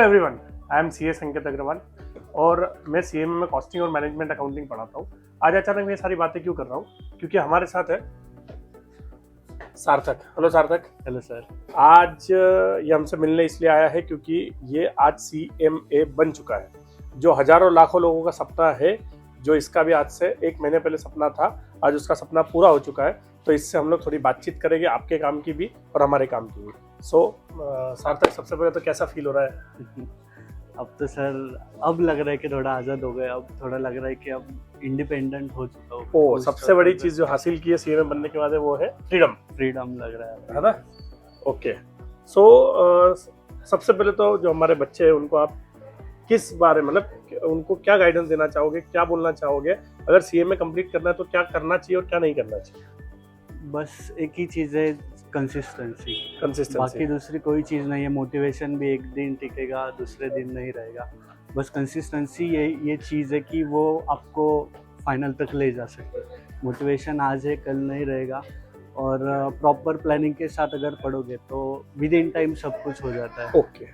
Everyone, I M C ए संकेत अग्रवाल और मैं सीएमए में कॉस्टिंग और मैनेजमेंट अकाउंटिंग पढ़ाता हूँ। आज अचानक मैं ये सारी बातें क्यों कर रहा हूँ? क्योंकि हमारे साथ है सार्थक। हेलो सार्थक। Hello sir. आज ये हमसे मिलने इसलिए आया है क्योंकि ये आज सीएमए बन चुका है, जो हजारों लाखों लोगों का सपना है। जो इसका भी आज से 1 महीने पहले सपना था, आज उसका सपना पूरा हो चुका है। तो इससे हम लोग थोड़ी बातचीत करेंगे, आपके काम की भी और हमारे काम की भी। सार्थक, सबसे पहले तो कैसा फील हो रहा है? अब तो सर अब लग रहा है कि थोड़ा आज़ाद हो गए। अब थोड़ा लग रहा है कि अब इंडिपेंडेंट हो चुका हूँ। सबसे बड़ी चीज जो हासिल की है सीएमए बनने के बाद है वो है फ्रीडम लग रहा है ना? ओके। सबसे पहले तो जो हमारे बच्चे हैं उनको आप किस बारे मतलब उनको क्या गाइडेंस देना चाहोगे, क्या बोलना चाहोगे? अगर सीएमए कंप्लीट करना है तो क्या करना चाहिए और क्या नहीं करना चाहिए? बस एक ही चीज़ है, कंसिस्टेंसी। बाकी दूसरी कोई चीज़ नहीं है। मोटिवेशन भी एक दिन टिकेगा, दूसरे दिन नहीं रहेगा। बस कंसिस्टेंसी ये चीज़ है कि वो आपको फाइनल तक ले जा सकते है। मोटिवेशन आज है, कल नहीं रहेगा। और प्रॉपर प्लानिंग के साथ अगर पढ़ोगे तो विद इन टाइम सब कुछ हो जाता है। Okay,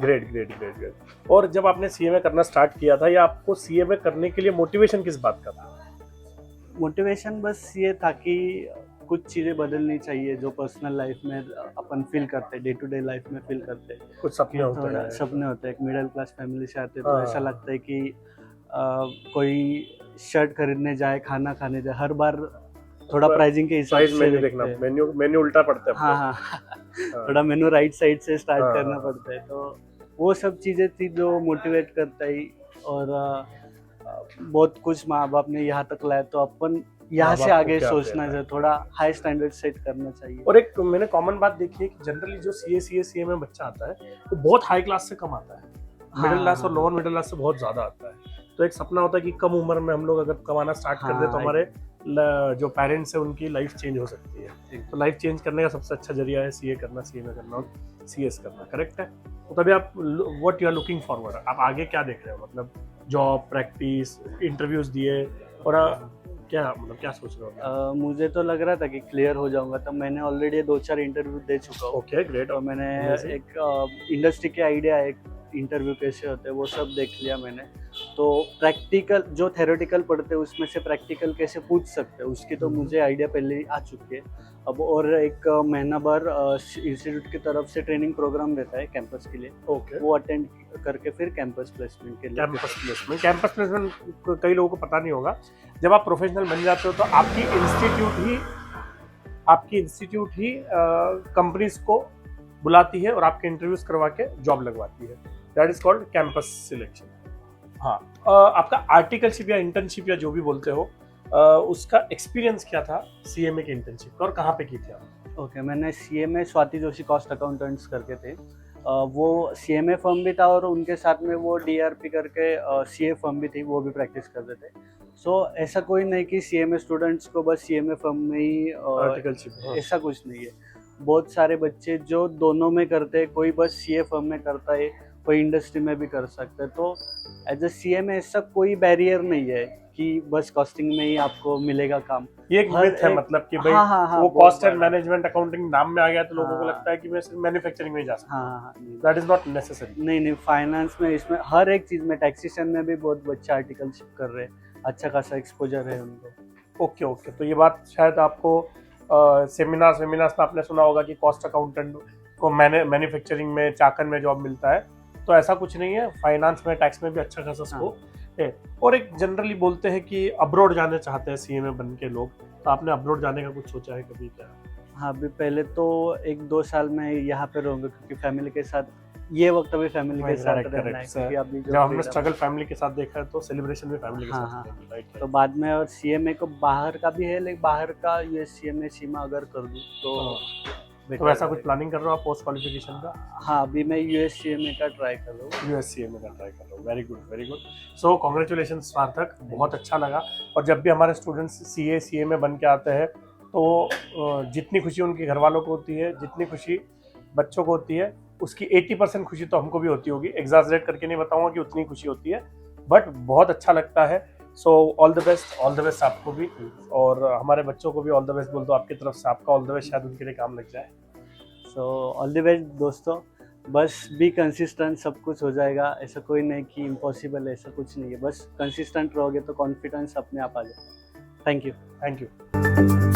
great. और जब आपने सीएमए करना स्टार्ट किया था या आपको सीएमए करने के लिए मोटिवेशन किस बात का था? मोटिवेशन बस ये था कि कुछ चीज़ें बदलनी चाहिए जो पर्सनल लाइफ में अपन फील करते हैं, डे टू डे लाइफ में फील करते हैं। कुछ सपने होते हैं। सपने होते हैं। एक मिडिल क्लास फैमिली से आते हैं तो ऐसा लगता है कि कोई शर्ट खरीदने जाए, खाना खाने जाए, हर बार थोड़ा प्राइसिंग के हिसाब से देखना, मेन्यू उल्टा पड़ता है। हाँ। थोड़ा मेनू राइट साइड से स्टार्ट करना पड़ता है। तो वो सब चीज़ें थी जो मोटिवेट करता ही। और बहुत कुछ माँ बाप ने यहाँ तक लाया तो अपन यहाँ से आगे सोचना चाहिए, थोड़ा हाई स्टैंडर्ड सेट करना चाहिए। और एक मैंने कॉमन बात देखी है कि जनरली जो सीए में बच्चा आता है वो बहुत हाई क्लास से कम आता है। मिडिल क्लास और लोअर मिडिल क्लास से बहुत ज्यादा आता है। तो एक सपना होता है कि कम उम्र में हम लोग अगर कमाना स्टार्ट कर दे तो हमारे जो पेरेंट्स है उनकी लाइफ चेंज हो सकती है। तो लाइफ चेंज करने का सबसे अच्छा जरिया है सीए करना, सीएमए करना और सीएस करना। करेक्ट है? तो तभी आप what you are looking forward, आप आगे क्या देख रहे हो? मतलब जॉब, प्रैक्टिस, इंटरव्यूज दिए और क्या सोच रहे हो? मुझे तो लग रहा था कि क्लियर हो जाऊंगा, तब मैंने ऑलरेडी 2-4 इंटरव्यू दे चुका हूँ। Okay, great. और मैंने एक इंडस्ट्री के आइडिया, एक इंटरव्यू कैसे होते हैं वो सब देख लिया मैंने। तो प्रैक्टिकल जो थ्योरेटिकल पढ़ते हैं उसमें से प्रैक्टिकल कैसे पूछ सकते हैं उसकी तो मुझे आइडिया पहले ही आ चुकी है। अब और एक महीना भर इंस्टीट्यूट की तरफ से ट्रेनिंग प्रोग्राम रहता है कैंपस के लिए। ओके। वो अटेंड करके फिर कैंपस प्लेसमेंट के लिए। कैंपस प्लेसमेंट कई लोगों को पता नहीं होगा। जब आप प्रोफेशनल बन जाते हो तो आपकी इंस्टीट्यूट ही कंपनीज को बुलाती है और आपके इंटरव्यूज करवा के जॉब लगवाती है। That is called campus selection. हाँ, आपका आर्टिकलशिप या इंटर्नशिप या जो भी बोलते हो, उसका एक्सपीरियंस क्या था सीएमए के इंटर्नशिप का और कहाँ पे की थी आप? ओके, मैंने CMA Swati Joshi cost accountants करके थे। वो सीएमए फर्म भी था और उनके साथ में वो डीआरपी करके सीए फर्म भी थी, वो भी प्रैक्टिस करते थे। सो ऐसा कोई नहीं कि सीएमए स्टूडेंट्स को बस सीएमए फर्म में ही आर्टिकलशिप, ऐसा कुछ नहीं है। बहुत सारे बच्चे जो दोनों में करते हैं, कोई बस सीए फर्म में करता है, कोई इंडस्ट्री में भी कर सकता है। तो एज अ सीएमए ऐसा कोई बैरियर नहीं है कि बस कॉस्टिंग में ही आपको मिलेगा काम। ये एक मिथ है, मतलब कि भाई वो कॉस्ट एंड मैनेजमेंट अकाउंटिंग नाम में आ गया तो लोगों को लगता है कि मैं सिर्फ मैन्युफैक्चरिंग में ही जा सकता हूं। That is not necessary. नहीं, फाइनेंस में, इसमें हर एक चीज में, टैक्सेशन में भी बहुत बच्चे आर्टिकलशिप कर रहे हैं, अच्छा खासा एक्सपोजर है उनको। ओके। तो ये बात शायद आपको सेमिनार्स में आपने सुना होगा कि कॉस्ट अकाउंटेंट को मैन्युफैक्चरिंग में, चाकन में जॉब मिलता है। तो ऐसा कुछ नहीं है, फाइनेंस में, टैक्स में भी अच्छा खासा स्कोप है। और एक जनरली बोलते हैं कि अब्रॉड जाना चाहते हैं सीएमए बन के लोग, तो आपने अब्रॉड जाने का कुछ सोचा है कभी क्या? हाँ, अभी पहले तो 1-2 साल में यहाँ पे रहूँगा क्योंकि फैमिली के साथ ये वक्त अभी फैमिली के साथ रहना है। क्योंकि अभी जब हमने स्ट्रगल फैमिली के साथ देखा है तो सेलिब्रेशन भी फैमिली के साथ करेंगे, राइट? तो बाद में और सीएमए को बाहर का भी है, लेकिन बाहर का यूएस सीएमए सीमा अगर कर दूँ तो ऐसा कुछ प्लानिंग कर रहे हो आप पोस्ट क्वालिफिकेशन का? हाँ, अभी मैं यूएस सीएमए का ट्राई कर रहा हूँ। Very good. सो कांग्रेचुलेशन सार्थक, बहुत अच्छा लगा। और जब भी हमारे स्टूडेंट्स सीएमए बन के आते हैं तो जितनी खुशी उनके घर वालों को होती है, जितनी खुशी बच्चों को होती है, उसकी 80% खुशी तो हमको भी होती होगी। एग्जैजरेट करके नहीं बताऊंगा कि उतनी खुशी होती है, बट बहुत अच्छा लगता है। सो ऑल द बेस्ट आपको भी, और हमारे बच्चों को भी ऑल द बेस्ट बोल दो आपकी तरफ से। आपका ऑल द बेस्ट शायद उनके लिए काम लग जाए। सो ऑल द बेस्ट दोस्तों। बस बी कंसिस्टेंट, सब कुछ हो जाएगा। ऐसा कोई नहीं कि इम्पॉसिबल है, ऐसा कुछ नहीं है। बस कंसिस्टेंट रहोगे तो कॉन्फिडेंस अपने आप आ जाए। Thank you. Thank you.